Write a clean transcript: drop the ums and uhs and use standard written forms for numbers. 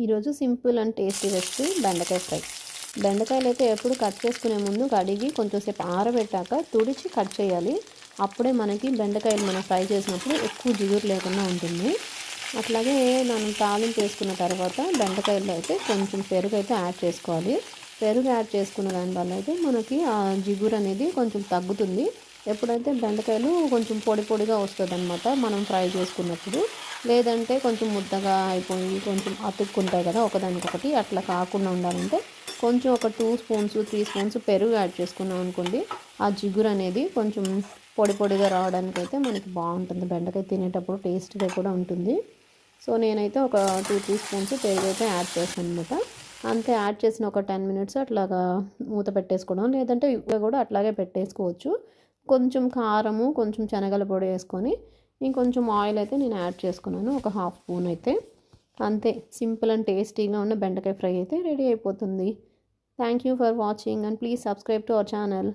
ఈరోజు simple and tasty recipe బెండకాయ fry. బెండకాయలు అయితే ఎప్పుడు కట్ చేసుకునే ముందు కడిగి కొంచెం సేపు ఆరబెట్టాక తుడిచి కట్ చేయాలి. అప్పుడే మనకి బెండకాయలు మనం ఫ్రై చేసినప్పుడు ఎక్కువ జిగురు లేకుండా ఉంటుంది. అట్లాగే మనం తాలింపు వేసుకున్న తర్వాత బెండకాయలు అయితే కొంచెం పెరుగు అయితే యాడ్ చేసుకోవాలి. పెరుగు యాడ్ చేసుకున్న దానివల్ల అయితే మనకి ఆ జిగురు అనేది కొంచెం తగ్గుతుంది. ఎప్పుడైతే బెండకాయలు కొంచెం పొడి పొడిగా వస్తుంది అనమాట మనం ఫ్రై చేసుకున్నప్పుడు. లేదంటే కొంచెం ముద్దగా అయిపోయి కొంచెం అతుక్కుంటాయి కదా ఒకదానికొకటి, అట్లా కాకుండా ఉండాలంటే కొంచెం ఒక 2 స్పూన్స్ 3 స్పూన్స్ పెరుగు యాడ్ చేసుకున్నాం అనుకోండి, ఆ జిగురు అనేది కొంచెం పొడి పొడిగా రావడానికైతే మనకి బాగుంటుంది. బెండకాయ తినేటప్పుడు టేస్ట్గా కూడా ఉంటుంది. సో నేనైతే ఒక 2-3 స్పూన్స్ పెరుగు అయితే యాడ్ చేస్తాను అనమాట. అంతే, యాడ్ చేసిన ఒక 10 మినిట్స్ అట్లాగా మూత పెట్టేసుకోవడం, లేదంటే ఇవి కూడా అట్లాగే పెట్టేసుకోవచ్చు. కొంచెం కారము, కొంచెం శనగల పొడి వేసుకొని ఇంకొంచెం ఆయిల్ అయితే నేను యాడ్ చేసుకున్నాను, ఒక హాఫ్ స్పూన్ అయితే. అంతే, సింపుల్ అండ్ టేస్టీగా ఉన్న బెండకాయ ఫ్రై అయితే రెడీ అయిపోతుంది. Thank you for watching and please subscribe to our channel.